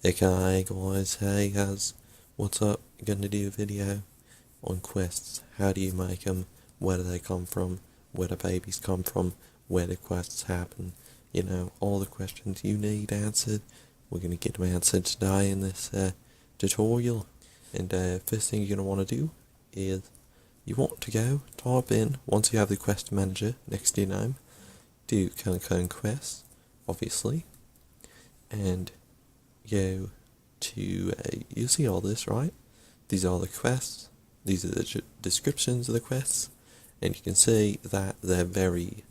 Okay guys, hey guys, what's up? Gonna do a video on quests. How do you make them? Where do they come from? Where do babies come from? Where do quests happen? You know, all the questions you need answered. We're gonna get them answered today in this tutorial. And first thing you're gonna want to do is you want to go type in, once you have the quest manager next to your name, do quests, obviously, and go to, you see all this, right? These are the quests, these are the descriptions of the quests, and you can see that they're very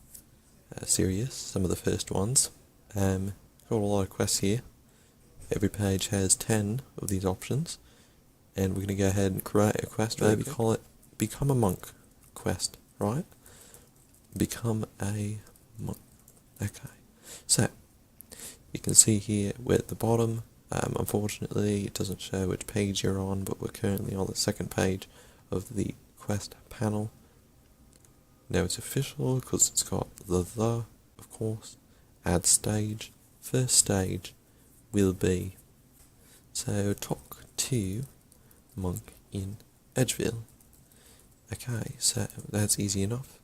serious, some of the first ones. Got a lot of quests here. Every page has 10 of these options, and we're going to go ahead and create a quest. Maybe call it Become a Monk quest, right? Become a monk. Okay, so you can see here we're at the bottom. Unfortunately, it doesn't show which page you're on, but we're currently on the second page of the quest panel. Now it's official because it's got the, of course. Add stage. First stage will be, so talk to monk in Edgeville. Okay, so that's easy enough.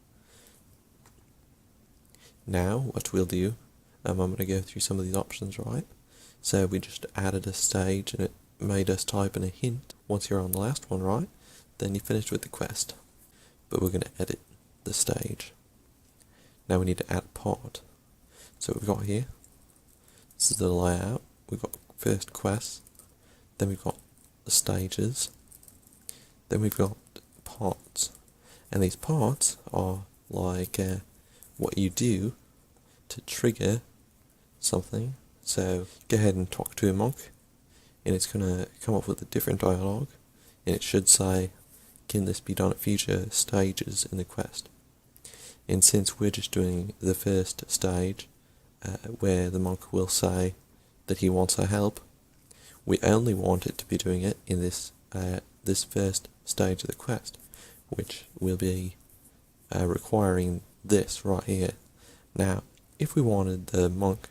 Now what we'll do, I'm going to go through some of these options, right? So we just added a stage and it made us type in a hint. Once you're on the last one, right, then you finished with the quest. But we're going to edit the stage. Now we need to add a part. So we've got here, this is the layout. We've got first quests, then we've got the stages, then we've got parts. And these parts are like what you do to trigger something. So go ahead and talk to a monk, and it's going to come up with a different dialogue, and it should say, can this be done at future stages in the quest? And since we're just doing the first stage, where the monk will say that he wants our help, we only want it to be doing it in this this first stage of the quest, which will be requiring this right here. Now, if we wanted the monk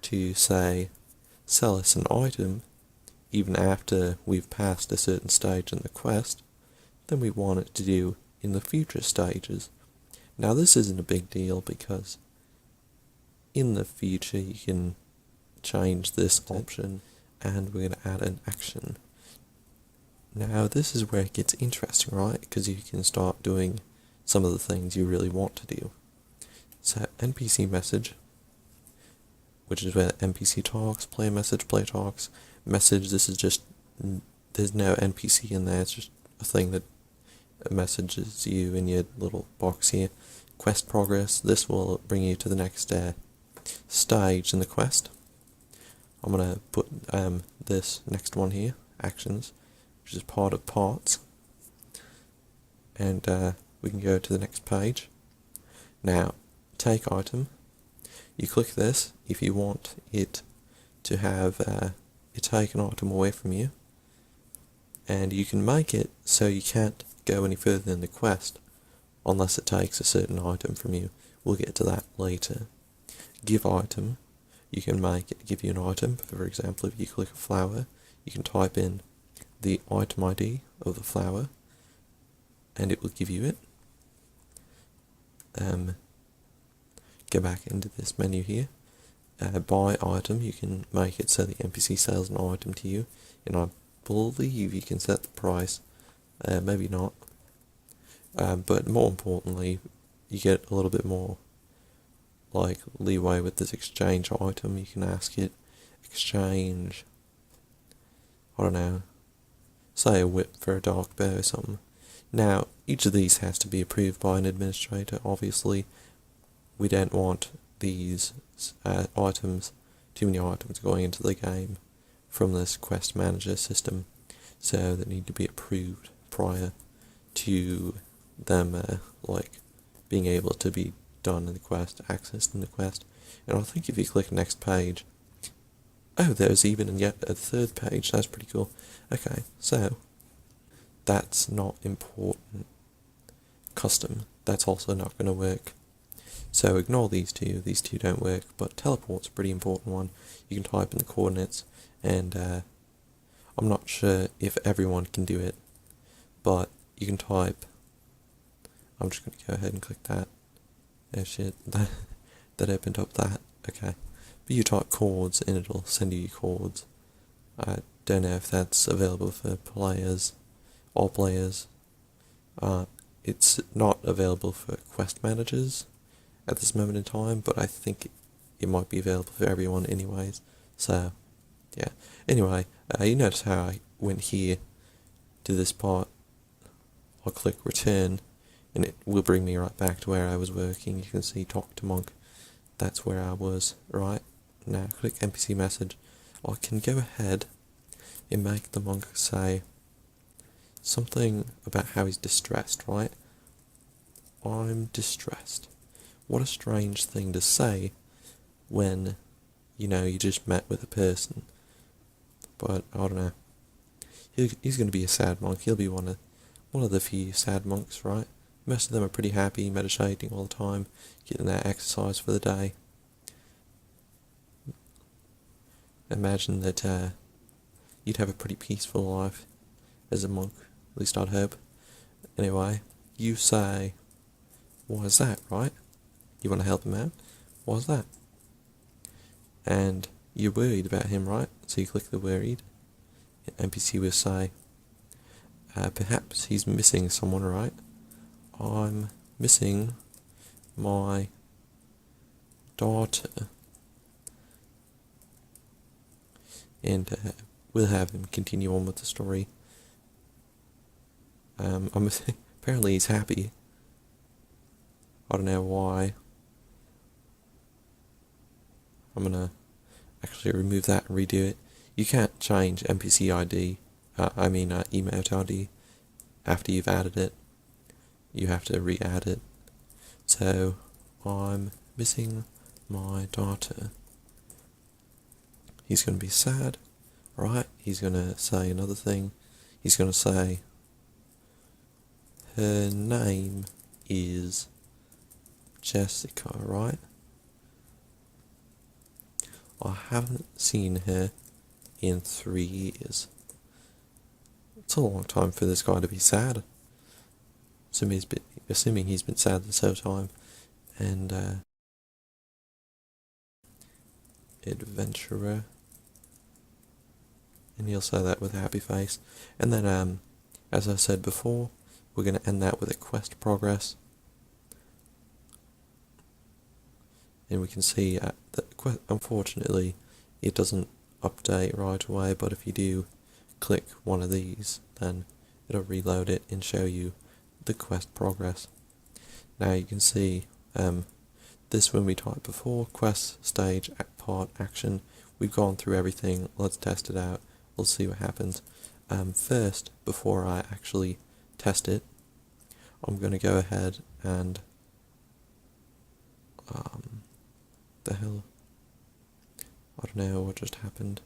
to say, sell us an item, even after we've passed a certain stage in the quest, then we want it to do in the future stages. Now this isn't a big deal because in the future you can change this option, and we're going to add an action. Now this is where it gets interesting, right? Because you can start doing some of the things you really want to do. So NPC message, which is where NPC talks, player message, player talks, message, this is just, there's no NPC in there, it's just a thing that messages you in your little box here. Quest progress, this will bring you to the next stage in the quest. I'm going to put this next one here, actions, which is part of parts, and we can go to the next page. Now, take item. You click this if you want it to have it take an item away from you, and you can make it so you can't go any further in the quest unless it takes a certain item from you. We'll get to that later. Give item. You can make it give you an item. For example, if you click a flower, you can type in the item ID of the flower and it will give you it. Go back into this menu here. Buy item, you can make it so the NPC sells an item to you, and I believe you can set the price, maybe not, but more importantly you get a little bit more like leeway with this exchange item. You can ask it, exchange, I don't know, say a whip for a dark bear or something. Now each of these has to be approved by an administrator. Obviously we don't want these items, too many items going into the game from this quest manager system, so they need to be approved prior to them like being able to be done in the quest, accessed in the quest. And I think if you click next page, oh, there's even yet a third page. That's pretty cool. Okay, so that's not important. Custom, that's also not going to work. So ignore these two don't work, but teleport's a pretty important one. You can type in the coordinates and I'm not sure if everyone can do it, but you can type. I'm just going to go ahead and click that. Oh shit, that opened up that. Okay, but you type chords and it'll send you your chords. I don't know if that's available for players, all players. It's not available for quest managers at this moment in time, but I think it might be available for everyone anyways. So, yeah. Anyway, you notice how I went here to this part. I'll click return, and it will bring me right back to where I was working. You can see talk to monk. That's where I was, right? Now click NPC message. I can go ahead and make the monk say something about how he's distressed, right? I'm distressed. What a strange thing to say when, you just met with a person. But I don't know. He's going to be a sad monk. He'll be one of the few sad monks, right? Most of them are pretty happy, meditating all the time, getting their exercise for the day. Imagine that you'd have a pretty peaceful life as a monk. At least I'd hope. Anyway, you say, why is that, right? You want to help him out? Why is that? And you're worried about him, right? So you click the worried. NPC will say, perhaps he's missing someone, right? I'm missing my daughter. And we'll have him continue on with the story. Apparently he's happy. I don't know why. I'm gonna actually remove that and redo it. You can't change NPC ID, emote ID, after you've added it. You have to re-add it. So, I'm missing my daughter. He's gonna be sad, right? He's gonna say another thing. He's gonna say, her name is Jessica, right? I haven't seen her in 3 years. It's a long time for this guy to be sad. Assuming he's been sad this whole time. And, adventurer. And he'll say that with a happy face. And then, as I said before, we're going to end that with a quest progress. And we can see that unfortunately it doesn't update right away, but if you do click one of these, then it'll reload it and show you the quest progress. Now you can see this when we typed before, quest, stage, part, action. We've gone through everything. Let's test it out. We'll see what happens. First, before I actually test it, I'm going to go ahead and the hell, I don't know what just happened.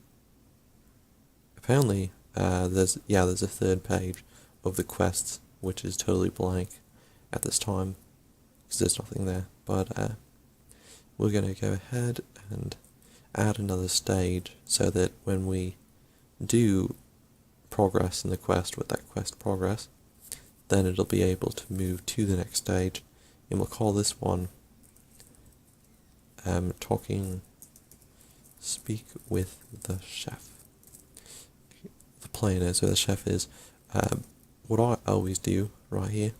Apparently there's a third page of the quests which is totally blank at this time because there's nothing there, but we're going to go ahead and add another stage so that when we do progress in the quest with that quest progress, then it'll be able to move to the next stage, and we'll call this one speak with the chef. The player knows who the chef is. What I always do right here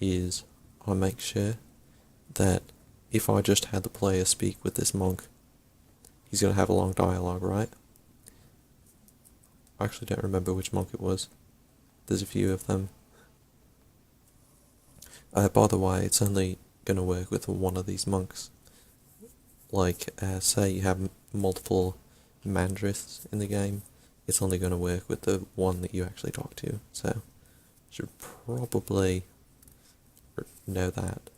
is I make sure that if I just had the player speak with this monk, he's going to have a long dialogue, right? I actually don't remember which monk it was. There's a few of them. By the way, it's only going to work with one of these monks. Like, say you have multiple Mandriths in the game, it's only going to work with the one that you actually talk to. So, you should probably know that.